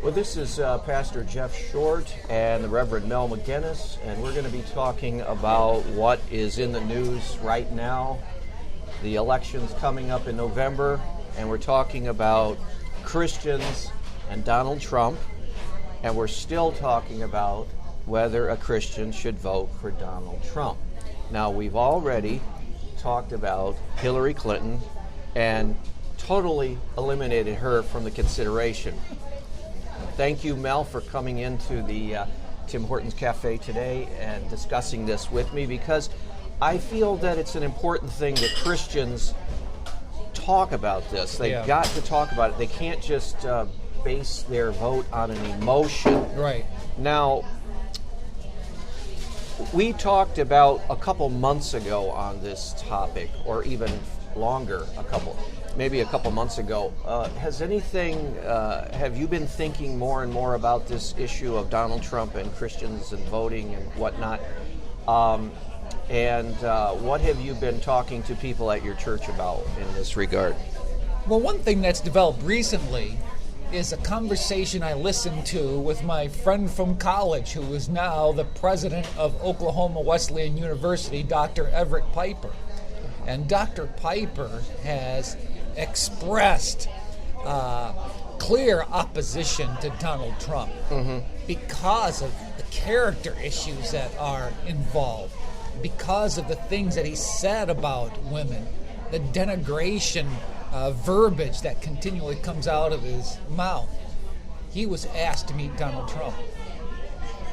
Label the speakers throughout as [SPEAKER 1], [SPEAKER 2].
[SPEAKER 1] Well, this is Pastor Jeff Short and the Reverend Mel McGinnis, and we're going to be talking about what is in the news right now. The election's coming up in November, and we're talking about Christians and Donald Trump, and we're still talking about whether a Christian should vote for Donald Trump. Now, we've already talked about Hillary Clinton and totally eliminated her from the consideration. Thank you, Mel, for coming into the Tim Hortons Cafe today and discussing this with me, because I feel that it's an important thing that Christians talk about this. They've got to talk about it. They can't just base their vote on an emotion.
[SPEAKER 2] Right.
[SPEAKER 1] Now, we talked about a couple months ago on this topic, or even longer, maybe a couple months ago. Have you been thinking more and more about this issue of Donald Trump and Christians and voting and whatnot? What have you been talking to people at your church about in this regard?
[SPEAKER 2] Well, one thing that's developed recently is a conversation I listened to with my friend from college, who is now the president of Oklahoma Wesleyan University, Dr. Everett Piper. And Dr. Piper has expressed clear opposition to Donald Trump because of the character issues that are involved, because of the things that he said about women, the denigration verbiage that continually comes out of his mouth. He was asked to meet Donald Trump,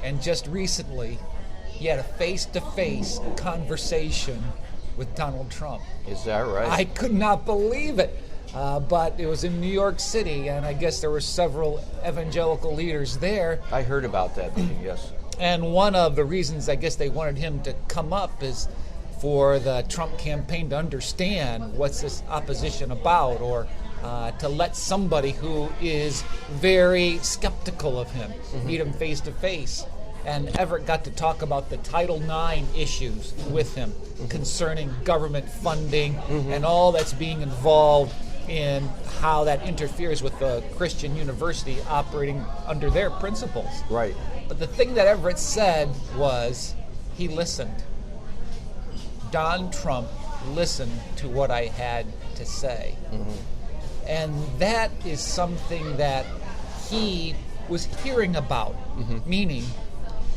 [SPEAKER 2] and just recently he had a face-to-face conversation with Donald Trump.
[SPEAKER 1] Is that right?
[SPEAKER 2] I could not believe it, but it was in New York City, and I guess there were several evangelical leaders there.
[SPEAKER 1] I heard about that meeting, yes.
[SPEAKER 2] And one of the reasons I guess they wanted him to come up is for the Trump campaign to understand what's this opposition about, or to let somebody who is very skeptical of him meet him face to face. And Everett got to talk about the Title IX issues with him concerning government funding and all that's being involved in how that interferes with the Christian university operating under their principles.
[SPEAKER 1] Right.
[SPEAKER 2] But the thing that Everett said was he listened. Don Trump listened to what I had to say. And that is something that he was hearing about, meaning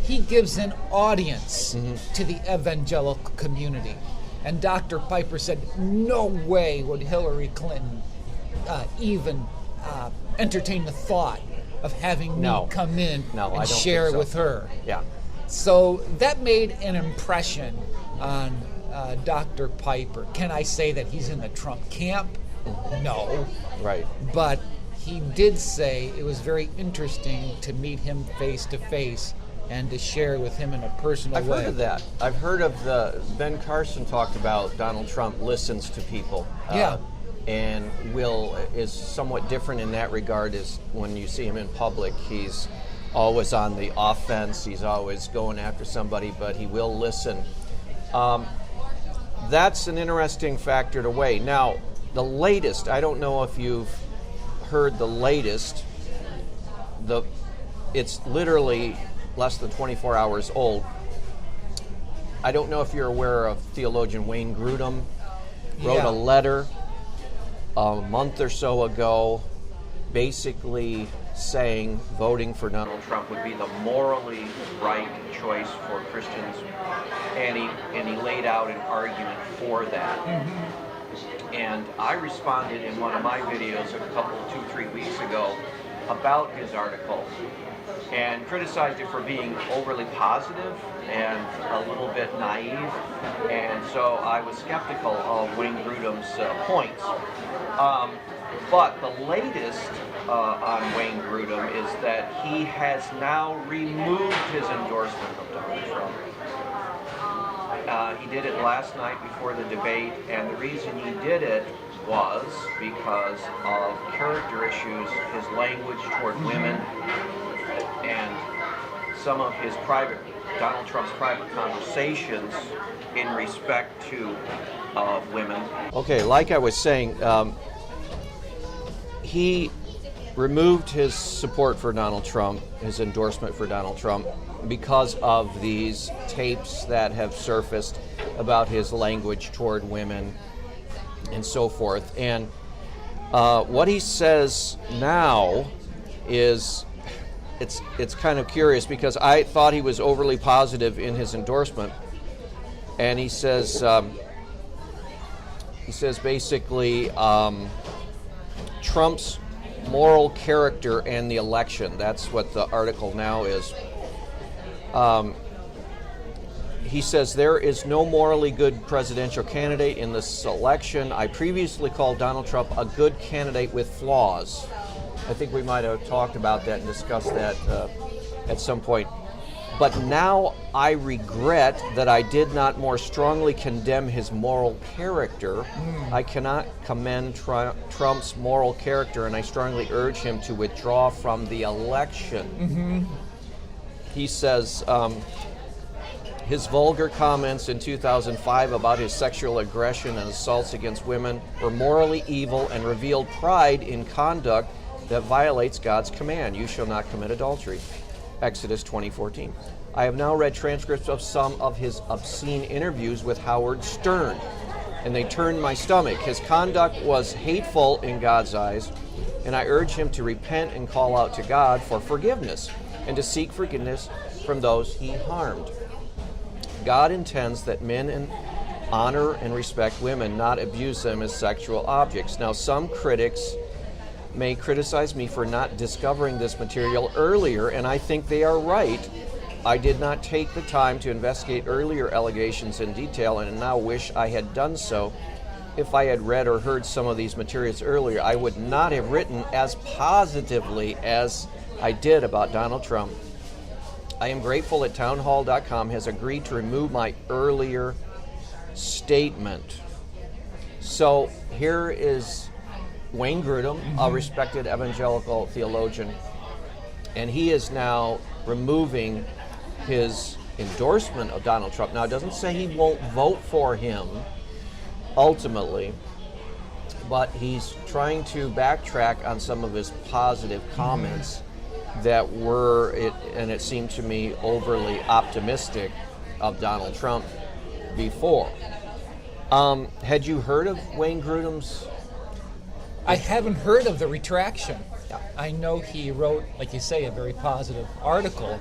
[SPEAKER 2] he gives an audience to the evangelical community. And Dr. Piper said, no way would Hillary Clinton even entertain the thought of having me come in and share with her.
[SPEAKER 1] Yeah.
[SPEAKER 2] So that made an impression on Dr. Piper. Can I say that he's in the Trump camp? No.
[SPEAKER 1] Right.
[SPEAKER 2] But he did say it was very interesting to meet him face to face and to share with him in a personal way.
[SPEAKER 1] I've heard of that. I've heard of Ben Carson talked about Donald Trump listens to people. And is somewhat different in that regard. Is when you see him in public, he's always on the offense. He's always going after somebody, but he will listen. That's an interesting factor to weigh. Now, the latest, I don't know if you've heard the latest. It's literally less than 24 hours old. I don't know if you're aware of theologian Wayne Grudem. Wrote a letter a month or so ago basically saying voting for Donald Trump would be the morally right choice for Christians, and he laid out an argument for that. And I responded in one of my videos a couple, 2-3 weeks ago about his article and criticized it for being overly positive and a little bit naive, and so I was skeptical of Wayne Grudem's points. But the latest on Wayne Grudem is that he has now removed his endorsement of Donald Trump. He did it last night before the debate, and the reason he did it was because of character issues, his language toward women, and some of his Donald Trump's private conversations in respect to women. Okay, like I was saying, he removed his support for Donald Trump, his endorsement for Donald Trump, because of these tapes that have surfaced about his language toward women and so forth. And what he says now is, it's kind of curious, because I thought he was overly positive in his endorsement. And he says basically Trump's moral character and the election. That's what the article now is. He says, there is no morally good presidential candidate in this election. I previously called Donald Trump a good candidate with flaws. I think we might have talked about that and discussed that at some point. But now I regret that I did not more strongly condemn his moral character. I cannot commend Trump's moral character, and I strongly urge him to withdraw from the election. He says his vulgar comments in 2005 about his sexual aggression and assaults against women were morally evil and revealed pride in conduct that violates God's command, you shall not commit adultery. Exodus 20:14. I have now read transcripts of some of his obscene interviews with Howard Stern, and they turned my stomach. His conduct was hateful in God's eyes, and I urge him to repent and call out to God for forgiveness, and to seek forgiveness from those he harmed. God intends that men honor and respect women, not abuse them as sexual objects. Now, some critics may criticize me for not discovering this material earlier, and I think they are right. I did not take the time to investigate earlier allegations in detail, and now wish I had done so. If I had read or heard some of these materials earlier, I would not have written as positively as I did about Donald Trump. I am grateful that townhall.com has agreed to remove my earlier statement. So here is Wayne Grudem, a respected evangelical theologian, and he is now removing his endorsement of Donald Trump. Now, it doesn't say he won't vote for him ultimately, but he's trying to backtrack on some of his positive comments that were, and it seemed to me, overly optimistic of Donald Trump before. Had you heard of Wayne Grudem's?
[SPEAKER 2] I haven't heard of the retraction.
[SPEAKER 1] Yeah.
[SPEAKER 2] I know he wrote, like you say, a very positive article,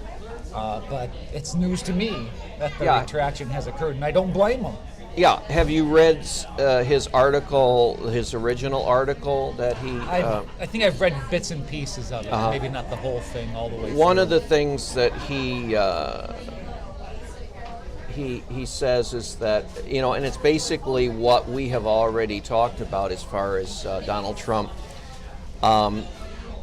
[SPEAKER 2] but it's news to me that the retraction has occurred, and I don't blame him.
[SPEAKER 1] Yeah. Have you read his article, his original article that he?
[SPEAKER 2] I think I've read bits and pieces of it, maybe not the whole thing all the way through.
[SPEAKER 1] One of the things that he says is that, and it's basically what we have already talked about as far as Donald Trump.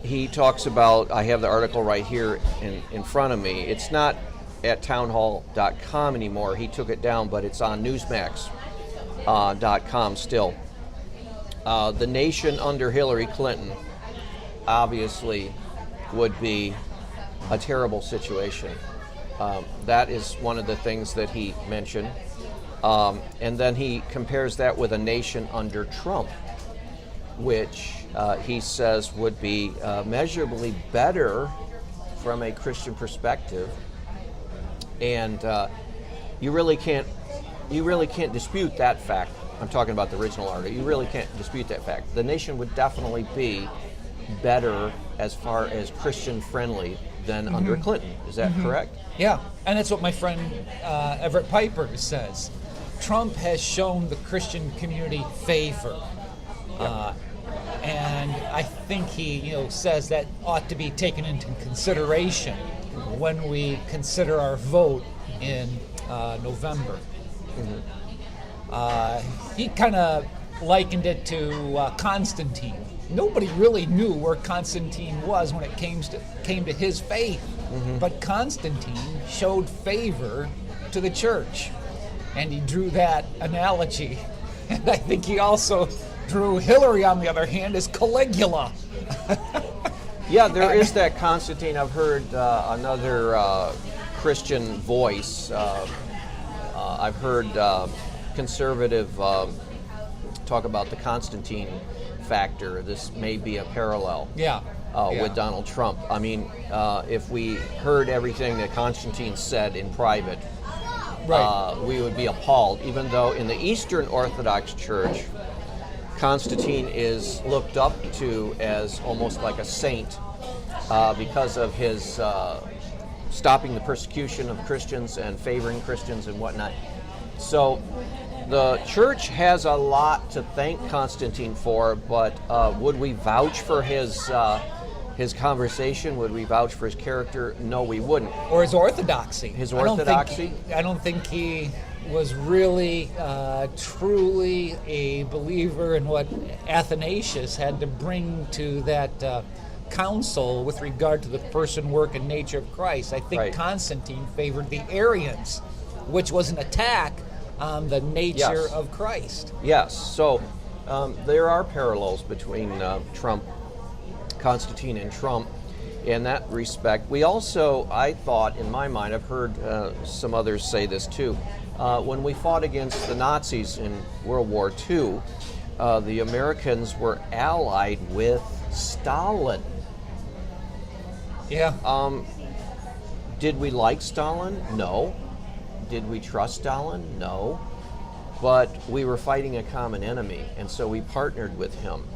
[SPEAKER 1] He talks about, I have the article right here in front of me. It's not at townhall.com anymore. He took it down, but it's on newsmax.com still. The nation under Hillary Clinton obviously would be a terrible situation. That is one of the things that he mentioned. And then he compares that with a nation under Trump, which he says would be measurably better from a Christian perspective. And you really can't dispute that fact. I'm talking about the original article. You really can't dispute that fact. The nation would definitely be better as far as Christian friendly than under Clinton. Is that correct?
[SPEAKER 2] Yeah, and that's what my friend Everett Piper says. Trump has shown the Christian community favor. And I think he says that ought to be taken into consideration when we consider our vote in November. He kind of likened it to Constantine. Nobody really knew where Constantine was when it came to his faith, but Constantine showed favor to the church, and he drew that analogy. And I think he also drew Hillary, on the other hand, as Caligula.
[SPEAKER 1] Yeah, there is that Constantine. I've heard another Christian voice. I've heard conservative talk about the Constantine factor. This may be a parallel.
[SPEAKER 2] Yeah.
[SPEAKER 1] with Donald Trump. I mean, if we heard everything that Constantine said in private, we would be appalled, even though in the Eastern Orthodox Church, Constantine is looked up to as almost like a saint because of his stopping the persecution of Christians and favoring Christians and whatnot. So the church has a lot to thank Constantine for, but would we vouch for his conversation? Would we vouch for his character? No, we wouldn't.
[SPEAKER 2] Or his orthodoxy.
[SPEAKER 1] His orthodoxy?
[SPEAKER 2] I don't think he was really truly a believer in what Athanasius had to bring to that council with regard to the person, work, and nature of Christ. I think Constantine favored the Arians, which was an attack on the nature of Christ.
[SPEAKER 1] Yes, so there are parallels between Constantine and Trump in that respect. We also, I thought, in my mind, I've heard some others say this too, when we fought against the Nazis in World War II, the Americans were allied with Stalin.
[SPEAKER 2] Yeah.
[SPEAKER 1] Did we like Stalin? No. Did we trust Stalin? No. But we were fighting a common enemy, and so we partnered with him.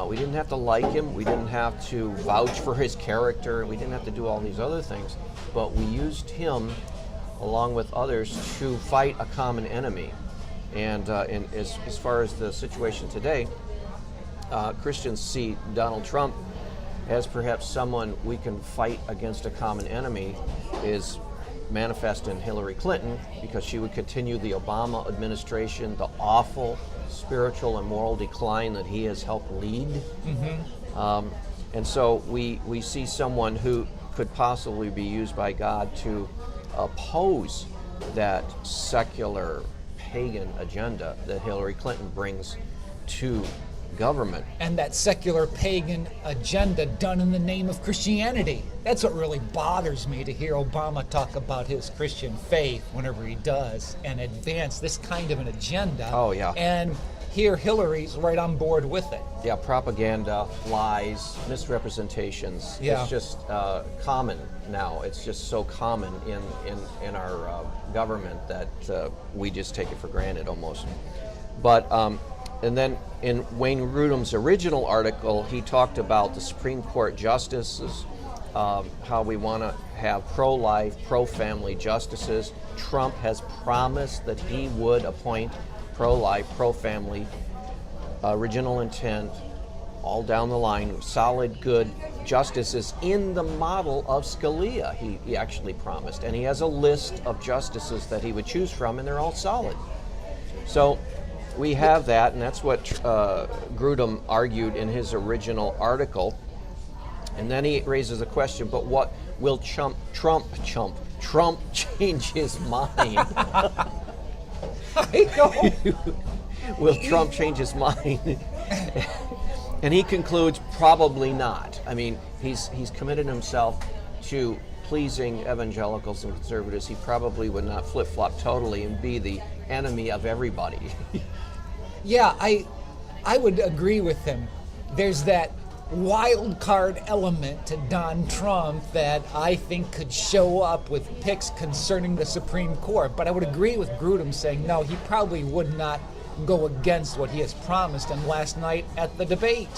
[SPEAKER 1] We didn't have to like him. We didn't have to vouch for his character. We didn't have to do all these other things. But we used him, along with others, to fight a common enemy. And as far as the situation today, Christians see Donald Trump as perhaps someone we can fight against a common enemy is manifest in Hillary Clinton, because she would continue the Obama administration, the awful spiritual and moral decline that he has helped lead. And so we see someone who could possibly be used by God to oppose that secular pagan agenda that Hillary Clinton brings to government.
[SPEAKER 2] And that secular pagan agenda done in the name of Christianity. That's what really bothers me, to hear Obama talk about his Christian faith whenever he does and advance this kind of an agenda.
[SPEAKER 1] Oh, yeah.
[SPEAKER 2] And here Hillary's right on board with it.
[SPEAKER 1] Yeah, propaganda, lies, misrepresentations.
[SPEAKER 2] Yeah.
[SPEAKER 1] It's just common now. It's just so common in our government that we just take it for granted almost. But and then in Wayne Grudem's original article, he talked about the Supreme Court justices, how we want to have pro-life, pro-family justices. Trump has promised that he would appoint pro-life, pro-family, original intent, all down the line, solid, good justices in the model of Scalia, he actually promised. And he has a list of justices that he would choose from, and they're all solid. So we have that, and that's what Grudem argued in his original article. And then he raises a question, but what will Trump change his mind?
[SPEAKER 2] I know.
[SPEAKER 1] Will Trump change his mind? And he concludes, probably not. I mean, he's committed himself to pleasing evangelicals and conservatives. He probably would not flip-flop totally and be the enemy of everybody.
[SPEAKER 2] Yeah, I would agree with him. There's that wild card element to Don Trump that I think could show up with picks concerning the Supreme Court. But I would agree with Grudem saying, no, he probably would not go against what he has promised. And last night at the debate,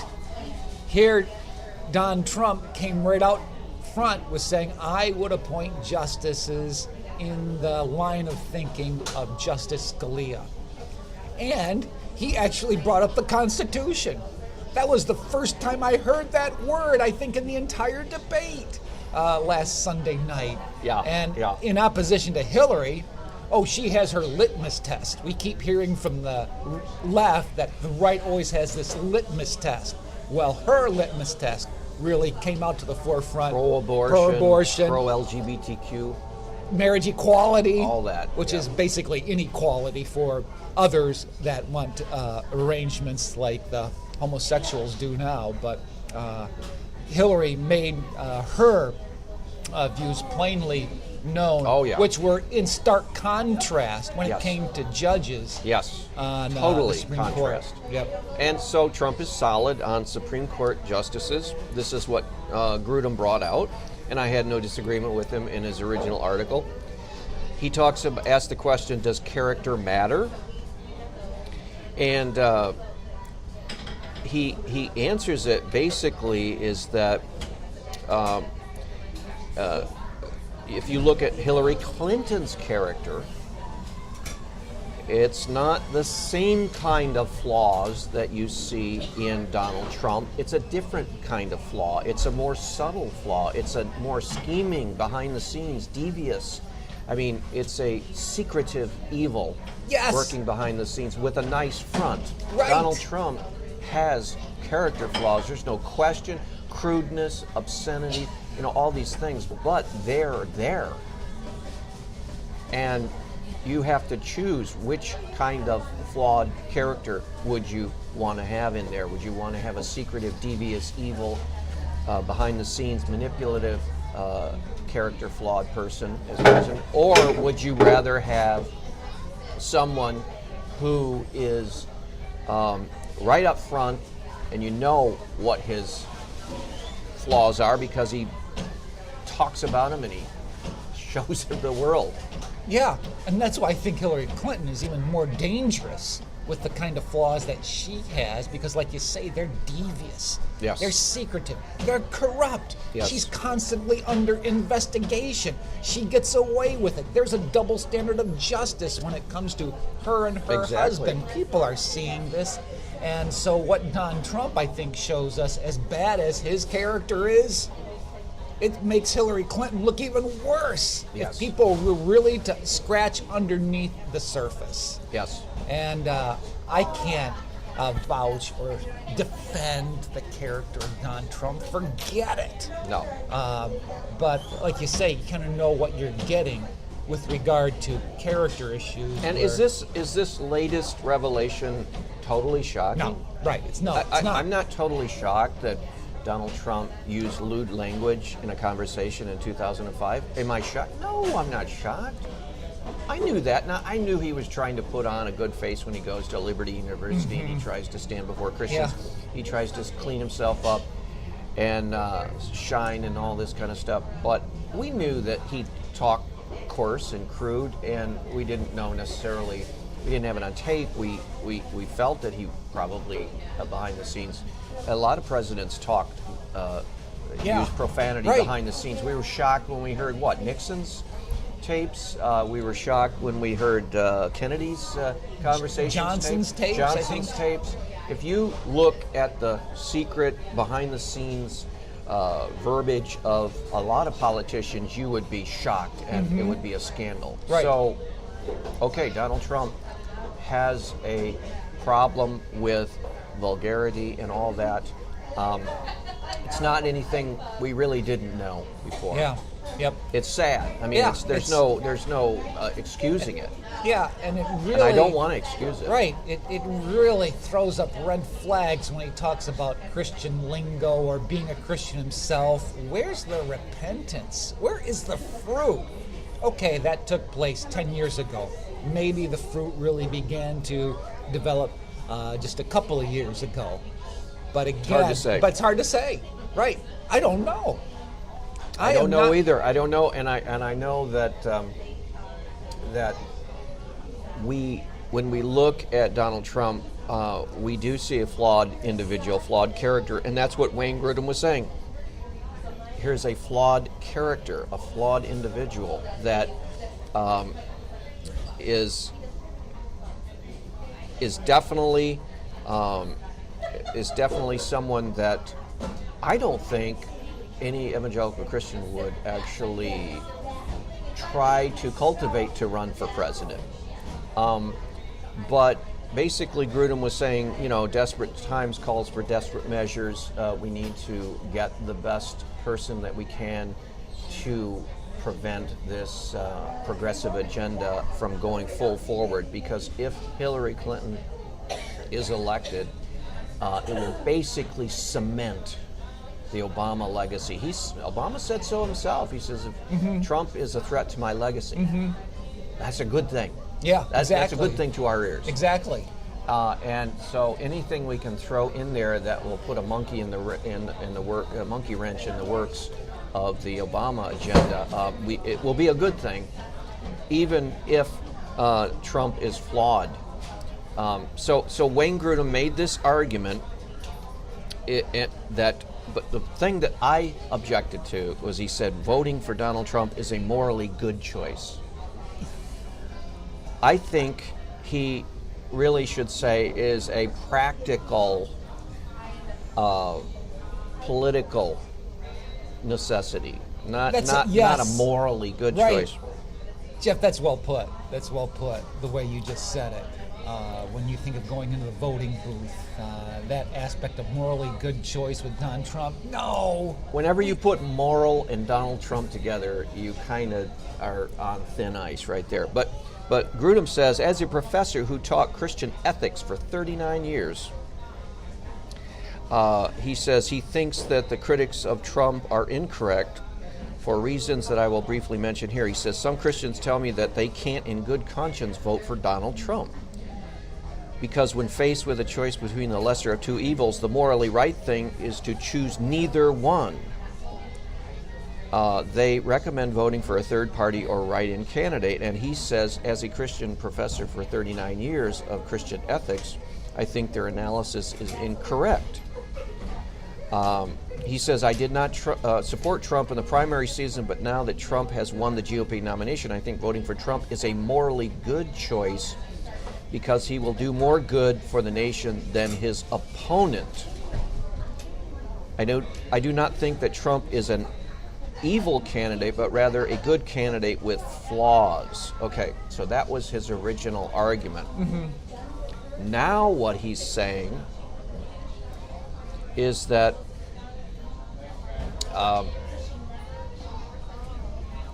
[SPEAKER 2] here Don Trump came right out front with saying, I would appoint justices in the line of thinking of Justice Scalia. And he actually brought up the Constitution. That was the first time I heard that word, I think, in the entire debate last Sunday night.
[SPEAKER 1] Yeah.
[SPEAKER 2] And in opposition to Hillary, she has her litmus test. We keep hearing from the left that the right always has this litmus test. Well, her litmus test really came out to the forefront.
[SPEAKER 1] Pro-abortion, pro-LGBTQ.
[SPEAKER 2] Marriage equality.
[SPEAKER 1] All that.
[SPEAKER 2] Which is basically inequality for others that want arrangements like the homosexuals do now. But Hillary made her views plainly known,
[SPEAKER 1] Oh, yeah.
[SPEAKER 2] which were in stark contrast when
[SPEAKER 1] Yes.
[SPEAKER 2] it came to judges.
[SPEAKER 1] Yes,
[SPEAKER 2] On
[SPEAKER 1] totally
[SPEAKER 2] the Supreme
[SPEAKER 1] contrast.
[SPEAKER 2] Court. Yep.
[SPEAKER 1] And so Trump is solid on Supreme Court justices. This is what Grudem brought out, and I had no disagreement with him in his original article. He asked the question, does character matter? And he answers it basically is that if you look at Hillary Clinton's character, it's not the same kind of flaws that you see in Donald Trump. It's a different kind of flaw. It's a more subtle flaw. It's a more scheming, behind the scenes, devious. I mean, it's a secretive evil
[SPEAKER 2] Yes.
[SPEAKER 1] working behind the scenes with a nice front.
[SPEAKER 2] Right.
[SPEAKER 1] Donald Trump has character flaws. There's no question. Crudeness, obscenity, all these things, but they're there. And you have to choose which kind of flawed character would you want to have in there. Would you want to have a secretive, devious, evil, behind the scenes, manipulative, character flawed person as president? Or would you rather have someone who is right up front and you know what his flaws are because he talks about them and he shows them the world?
[SPEAKER 2] Yeah, and that's why I think Hillary Clinton is even more dangerous with the kind of flaws that she has, because like you say, they're devious.
[SPEAKER 1] Yes.
[SPEAKER 2] They're secretive. They're corrupt.
[SPEAKER 1] Yes.
[SPEAKER 2] She's constantly under investigation. She gets away with it. There's a double standard of justice when it comes to her and her
[SPEAKER 1] Exactly.
[SPEAKER 2] husband. People are seeing this. And so what Donald Trump, I think, shows us, as bad as his character is, it makes Hillary Clinton look even worse
[SPEAKER 1] Yes.
[SPEAKER 2] if people were really to scratch underneath the surface.
[SPEAKER 1] Yes.
[SPEAKER 2] And I can't vouch or defend the character of Donald Trump. Forget it.
[SPEAKER 1] No.
[SPEAKER 2] But like you say, you kind of know what you're getting with regard to character issues.
[SPEAKER 1] And
[SPEAKER 2] where-
[SPEAKER 1] is this latest revelation totally shocking?
[SPEAKER 2] No, right? It's not.
[SPEAKER 1] I'm not totally shocked that Donald Trump used lewd language in a conversation in 2005. Am I shocked? No, I'm not shocked. I knew that. Now, I knew he was trying to put on a good face when he goes to Liberty University and he tries to stand before Christians.
[SPEAKER 2] Yeah.
[SPEAKER 1] He tries to clean himself up and shine and all this kind of stuff. But we knew that he talked coarse and crude, and we didn't know necessarily. We didn't have it on tape. We felt that he probably behind the scenes. A lot of presidents talked, used profanity
[SPEAKER 2] Right.
[SPEAKER 1] behind the scenes. We were shocked when we heard Nixon's tapes. We were shocked when we heard Kennedy's conversations.
[SPEAKER 2] Johnson's tapes, I think.
[SPEAKER 1] Johnson's tapes. If you look at the secret behind the scenes verbiage of a lot of politicians, you would be shocked, and it would be a scandal.
[SPEAKER 2] Right.
[SPEAKER 1] So, okay, Donald Trump has a problem with vulgarity and all that. It's not anything we really didn't know before.
[SPEAKER 2] Yeah. Yep.
[SPEAKER 1] It's sad. I mean,
[SPEAKER 2] Yeah,
[SPEAKER 1] there's no excusing it,
[SPEAKER 2] Yeah, and it really.
[SPEAKER 1] and I don't want to excuse it.
[SPEAKER 2] Right. It really throws up red flags when he talks about Christian lingo or being a Christian himself. Where's the repentance? Where is the fruit? Okay, that took place 10 years ago. Maybe the fruit really began to develop just a couple of years ago. But again,
[SPEAKER 1] hard to say.
[SPEAKER 2] But it's hard to say. Right. I don't know.
[SPEAKER 1] I don't
[SPEAKER 2] am
[SPEAKER 1] know
[SPEAKER 2] not-
[SPEAKER 1] either. I don't know, and I know that that when we look at Donald Trump, we do see a flawed individual, flawed character, and that's what Wayne Grudem was saying. Here's a flawed character, a flawed individual that is definitely someone that I don't think any evangelical Christian would actually try to cultivate to run for president. But basically, Grudem was saying, desperate times calls for desperate measures. We need to get the best person that we can to prevent this progressive agenda from going full forward, because if Hillary Clinton is elected, it will basically cement the Obama legacy. Obama said so himself. He says, if Trump is a threat to my legacy, that's a good thing.
[SPEAKER 2] Yeah,
[SPEAKER 1] That's
[SPEAKER 2] exactly.
[SPEAKER 1] a good thing to our ears.
[SPEAKER 2] Exactly.
[SPEAKER 1] And so anything we can throw in there that will put a monkey in the a monkey wrench in the works of the Obama agenda, it will be a good thing, even if Trump is flawed. So Wayne Grudem made this argument but the thing that I objected to was he said voting for Donald Trump is a morally good choice. I think he really should say is a practical political necessity, not a morally good choice.
[SPEAKER 2] Jeff, that's well put. That's well put, the way you just said it. When you think of going into the voting booth, that aspect of morally good choice with Donald Trump, no.
[SPEAKER 1] Whenever you put moral and Donald Trump together, you kind of are on thin ice right there. But Grudem says, as a professor who taught Christian ethics for 39 years, he says he thinks that the critics of Trump are incorrect for reasons that I will briefly mention here. He says, some Christians tell me that they can't in good conscience vote for Donald Trump because when faced with a choice between the lesser of two evils, the morally right thing is to choose neither one. They recommend voting for a third party or write-in candidate, and he says, as a Christian professor for 39 years of Christian ethics, I think their analysis is incorrect. He says, I did not support Trump in the primary season, but now that Trump has won the GOP nomination, I think voting for Trump is a morally good choice because he will do more good for the nation than his opponent. I do not think that Trump is an evil candidate, but rather a good candidate with flaws. Okay, so that was his original argument. Now what he's saying is that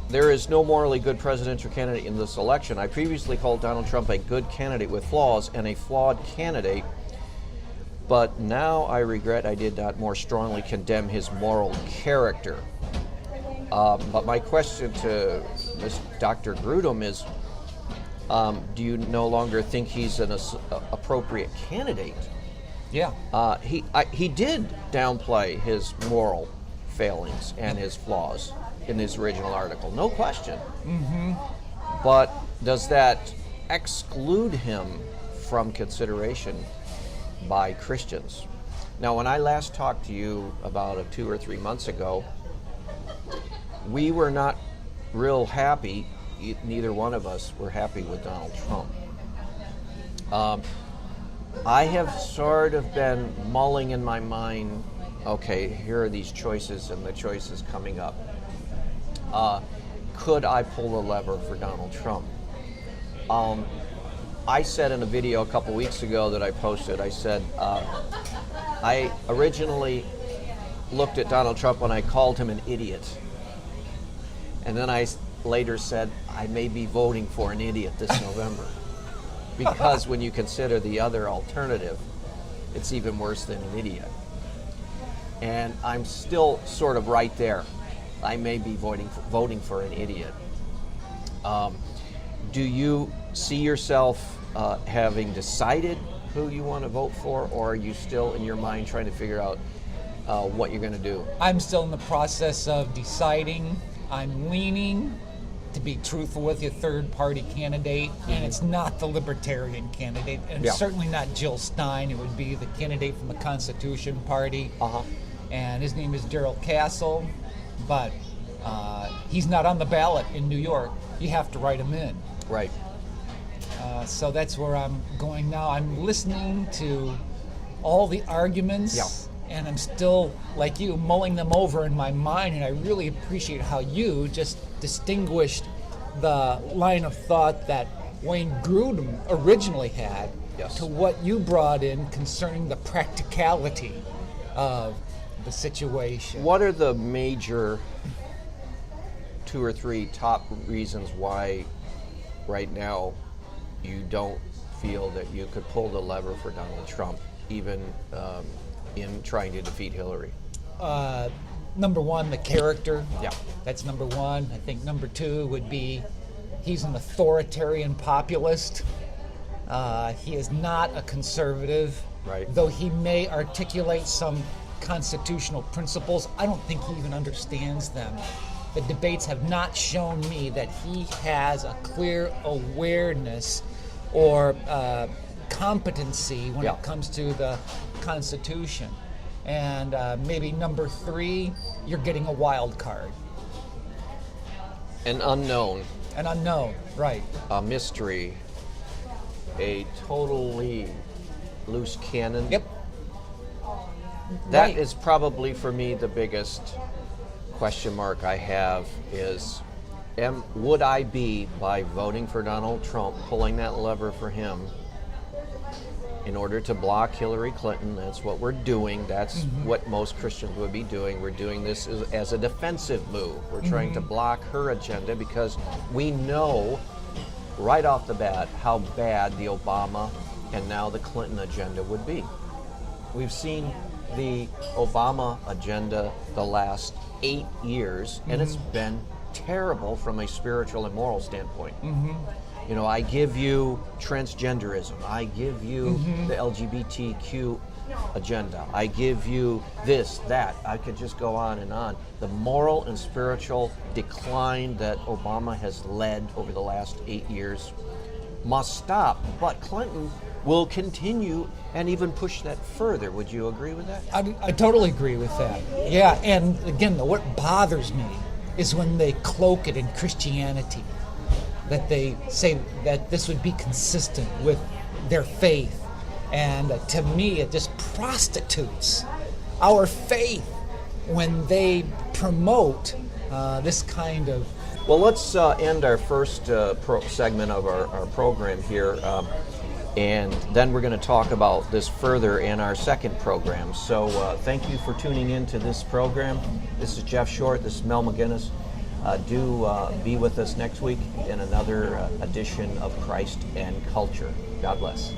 [SPEAKER 1] there is no morally good presidential candidate in this election. I previously called Donald Trump a good candidate with flaws and a flawed candidate, but now I regret I did not more strongly condemn his moral character. But my question to this Dr. Grudem is, do you no longer think he's an appropriate candidate?
[SPEAKER 2] Yeah.
[SPEAKER 1] He did downplay his moral failings and his flaws in his original article, no question. But does that exclude him from consideration by Christians? Now, when I last talked to you about 2 or 3 months ago, we were not real happy. Neither one of us were happy with Donald Trump. I have sort of been mulling in my mind, okay, here are these choices and the choices coming up. Could I pull the lever for Donald Trump? I said in a video a couple weeks ago that I posted, I said, I originally looked at Donald Trump when I called him an idiot. And then I later said, I may be voting for an idiot this November. Because when you consider the other alternative, it's even worse than an idiot. And I'm still sort of right there. I may be voting for an idiot. Do you see yourself having decided who you want to vote for, or are you still in your mind trying to figure out what you're going to do?
[SPEAKER 2] I'm still in the process of deciding. I'm leaning, to be truthful with you, third-party candidate, and it's not the Libertarian candidate, and it's certainly not Jill Stein. It would be the candidate from the Constitution Party, and his name is Darrell Castle, but he's not on the ballot in New York. You have to write him in.
[SPEAKER 1] Right.
[SPEAKER 2] So that's where I'm going now. I'm listening to all the arguments, and I'm still, like you, mulling them over in my mind, and I really appreciate how you just distinguished the line of thought that Wayne Grudem originally had to what you brought in concerning the practicality of the situation.
[SPEAKER 1] What are the major 2 or 3 top reasons why right now you don't feel that you could pull the lever for Donald Trump, even in trying to defeat Hillary?
[SPEAKER 2] number one, the character.
[SPEAKER 1] Yeah.
[SPEAKER 2] That's number one. I think number two would be he's an authoritarian populist. He is not a conservative.
[SPEAKER 1] Right.
[SPEAKER 2] Though he may articulate some constitutional principles, I don't think he even understands them. The debates have not shown me that he has a clear awareness or competency when it comes to the Constitution. And maybe number three, you're getting a wild card.
[SPEAKER 1] An unknown.
[SPEAKER 2] An unknown, right.
[SPEAKER 1] A mystery. A totally loose cannon.
[SPEAKER 2] Yep.
[SPEAKER 1] That
[SPEAKER 2] Right.
[SPEAKER 1] is probably for me the biggest question mark I have is, would I be, by voting for Donald Trump, pulling that lever for him in order to block Hillary Clinton? That's what we're doing. That's what most Christians would be doing. We're doing this as a defensive move. We're trying to block her agenda because we know right off the bat how bad the Obama and now the Clinton agenda would be. We've seen the Obama agenda the last 8 years, and it's been terrible from a spiritual and moral standpoint. You know, I give you transgenderism, I give you the LGBTQ agenda, I give you this, that. I could just go on and on. The moral and spiritual decline that Obama has led over the last 8 years must stop, but Clinton will continue and even push that further. Would you agree with that?
[SPEAKER 2] I totally agree with that. Yeah, and again, what bothers me is when they cloak it in Christianity, that they say that this would be consistent with their faith. And to me, it just prostitutes our faith when they promote this kind of...
[SPEAKER 1] Well, let's end our first segment of our program here, and then we're going to talk about this further in our second program. So thank you for tuning in to this program. This is Jeff Short. This is Mel McGinnis. Do be with us next week in another edition of Christ and Culture. God bless.